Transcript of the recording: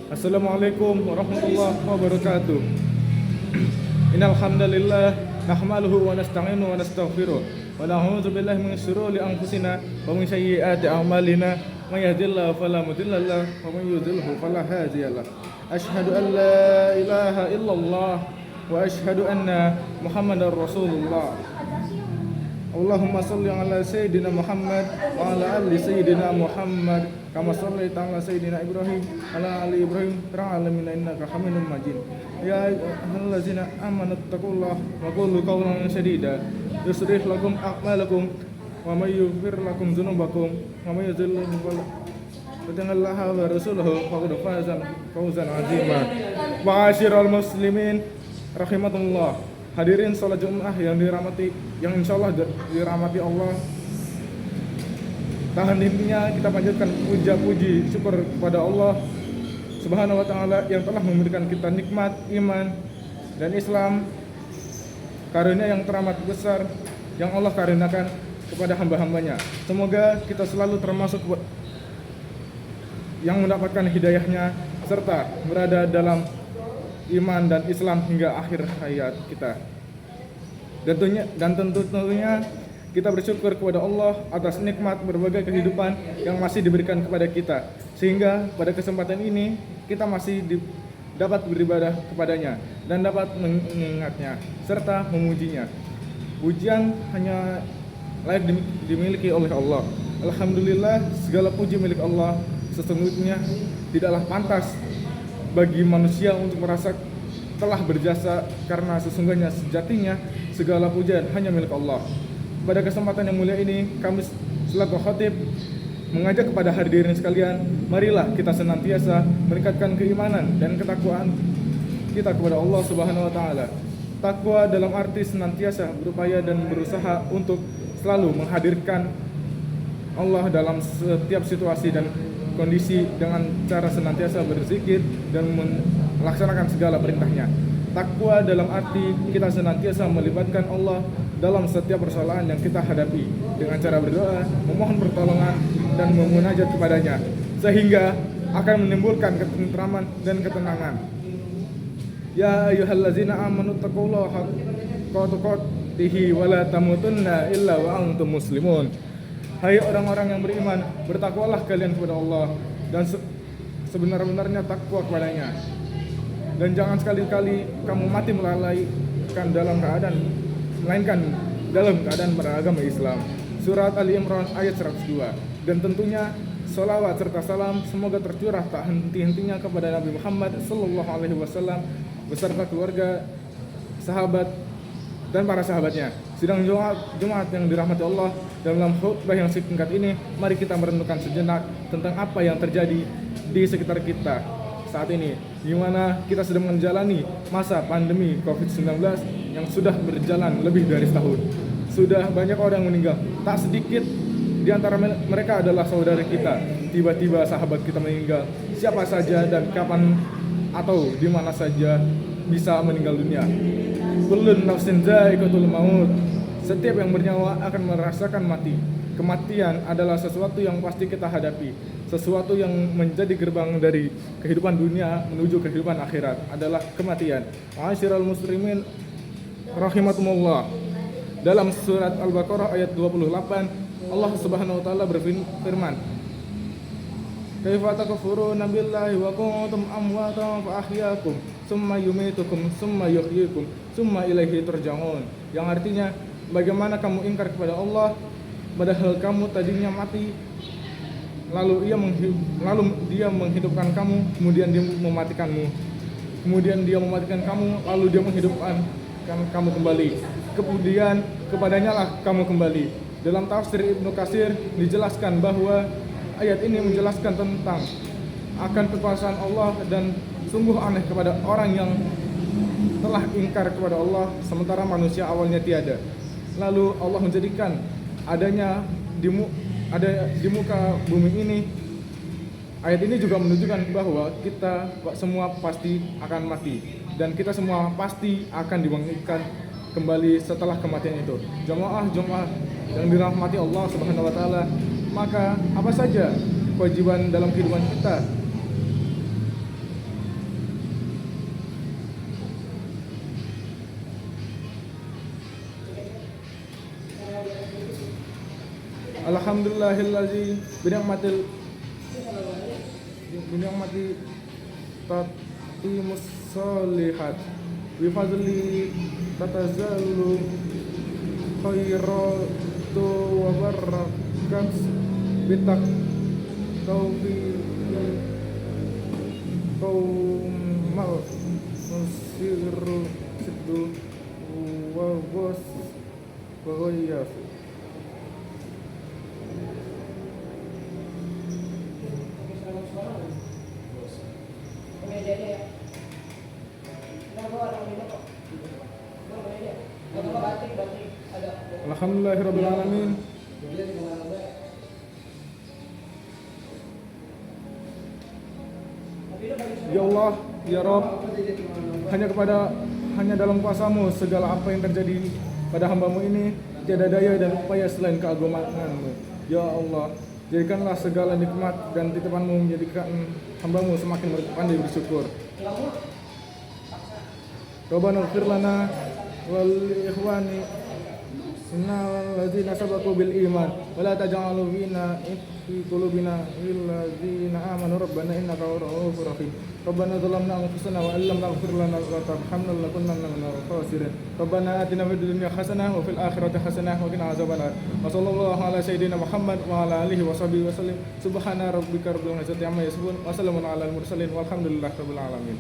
Assalamualaikum warahmatullahi wabarakatuh. Innal hamdalillah nahmaduhu wa nasta'inu wa nastaghfiruh wa na'udzu billahi min shururi anfusina wa min sayyiati a'malina may yahdihillahu fala mudilla lahu wa may yudhlilhu fala hadiya lahu. Asyhadu an la ilaha illallah wa asyhadu anna Muhammadar Rasulullah. Allahumma salli ala sayyidina Muhammad wa ala ali sayyidina Muhammad kama shallaita ala sayyidina Ibrahim ala ali Ibrahim fil alamin innaka Hamidum Majid. Ya ayyuhallazina amanu taqullaha wa qulu qawlan sadida yuslih lakum a'malakum wa may yaghfir lakum dzunubakum wa may yudhlil fala wa rasuluhu faqad faza fawzan 'azima. Ma'asyiral muslimin rahimakumullah. Hadirin salat Jumat yang dirahmati, yang insyaallah dirahmati Allah. Tahan intinya kita panjatkan puja-puji syukur kepada Allah Subhanahu wa taala yang telah memberikan kita nikmat iman dan Islam, karunia yang teramat besar yang Allah karuniakan kepada hamba-hambanya. Semoga kita selalu termasuk yang mendapatkan hidayahnya serta berada dalam iman dan Islam hingga akhir hayat kita. Dan tentunya kita bersyukur kepada Allah atas nikmat berbagai kehidupan yang masih diberikan kepada kita, sehingga pada kesempatan ini kita masih dapat beribadah kepadanya dan dapat mengingatnya serta memujinya. Pujian hanya layak dimiliki oleh Allah. Alhamdulillah, segala puji milik Allah. Sesungguhnya tidaklah pantas bagi manusia untuk merasa telah berjasa, karena sesungguhnya sejatinya segala pujian hanya milik Allah. Pada kesempatan yang mulia ini, kami selaku khatib mengajak kepada hadirin sekalian, marilah kita senantiasa meningkatkan keimanan dan ketakwaan kita kepada Allah Subhanahu wa taala. Takwa dalam arti senantiasa berupaya dan berusaha untuk selalu menghadirkan Allah dalam setiap situasi dan kondisi dengan cara senantiasa berzikir dan melaksanakan segala perintahnya. Takwa dalam arti kita senantiasa melibatkan Allah dalam setiap persoalan yang kita hadapi dengan cara berdoa, memohon pertolongan dan memunajat kepadanya, sehingga akan menimbulkan ketentraman dan ketenangan. Ya ayyuhallazina amanu taqullaha haqqa tuqatih wa la tamutunna illa wa antum muslimun. Hai orang-orang yang beriman, bertakwalah kalian kepada Allah dan sebenar-benarnya takwa kepadanya. Dan jangan sekali-kali kamu mati melainkan dalam keadaan beragama Islam. Surat Ali Imran ayat 102. Dan tentunya sholawat serta salam semoga tercurah tak henti-hentinya kepada Nabi Muhammad sallallahu alaihi wasallam beserta keluarga, sahabat dan para sahabatnya. Sidang Jumat yang dirahmati Allah, dalam khutbah yang singkat ini, mari kita merenungkan sejenak tentang apa yang terjadi di sekitar kita saat ini, di mana kita sedang menjalani masa pandemi COVID-19 yang sudah berjalan lebih dari setahun. Sudah banyak orang meninggal, tak sedikit di antara mereka adalah saudara kita. Tiba-tiba sahabat kita meninggal. Siapa saja dan kapan atau di mana saja bisa meninggal dunia. Kullun nafsin dha'iqatul maut. Setiap yang bernyawa akan merasakan mati. Kematian adalah sesuatu yang pasti kita hadapi. Sesuatu yang menjadi gerbang dari kehidupan dunia menuju kehidupan akhirat adalah kematian. Ma'asyiral muslimin rahimakumullah. Dalam surat Al-Baqarah ayat 28, Allah Subhanahu wa taala berfirman, "Kaifa takfuruna billahi wa kuntum amwatan fa ahyaakum, tsumma yumitukum, tsumma yuhyikum, tsumma ilaihi turja'un." Yang artinya, bagaimana kamu ingkar kepada Allah padahal kamu tadinya mati, lalu dia menghidupkan kamu, kemudian dia mematikanmu, kemudian dia mematikan kamu, lalu dia menghidupkan kamu kembali, kemudian kepadanya lah kamu kembali. Dalam tafsir Ibnu Katsir dijelaskan bahwa ayat ini menjelaskan tentang akan kekuasaan Allah dan sungguh aneh kepada orang yang telah ingkar kepada Allah sementara manusia awalnya tiada. Lalu Allah menjadikan adanya di muka bumi ini. Ayat ini juga menunjukkan bahwa kita semua pasti akan mati dan kita semua pasti akan dibangkitkan kembali setelah kematian itu. Jamaah yang dirahmati Allah Subhanahu wa taala, maka apa saja kewajiban dalam kehidupan kita Alhamdulillahillazi bini'mati tatimus sholihat bi fadli tatazallu khairatu wa barakat bitak taufiq kaumal musiru situ wa bos bagoyas. Alhamdulillahirabbil alamin. Ya Allah, ya Rabb, hanya dalam kuasa-Mu segala apa yang terjadi pada hamba-Mu ini, tiada daya dan upaya selain keagungan-Mu. Ya Allah, jadikanlah segala nikmat dan titipan-Mu menjadikan hamba-Mu semakin pandai bersyukur. Rabbana ighfir lana wal ikhwani innal ladzina sabaqu bil iman wa la taj'al fi qulubina ladzina amanu rabbana innaka ra'ufur rahim. Rabbana zalamna anfusana wa illam taghfir lana wa tarhamna lanakunanna minal khasirin. Rabbana atina fid dunya hasanah wa fil akhirati hasanah wa qina azabannar. Wa sallallahu ala sayyidina Muhammad wa ala alihi wa sahbihi wasallam. Subhana rabbika rabbil izzati amma yasifun wa salamun alal mursalin walhamdulillahi rabbil alamin.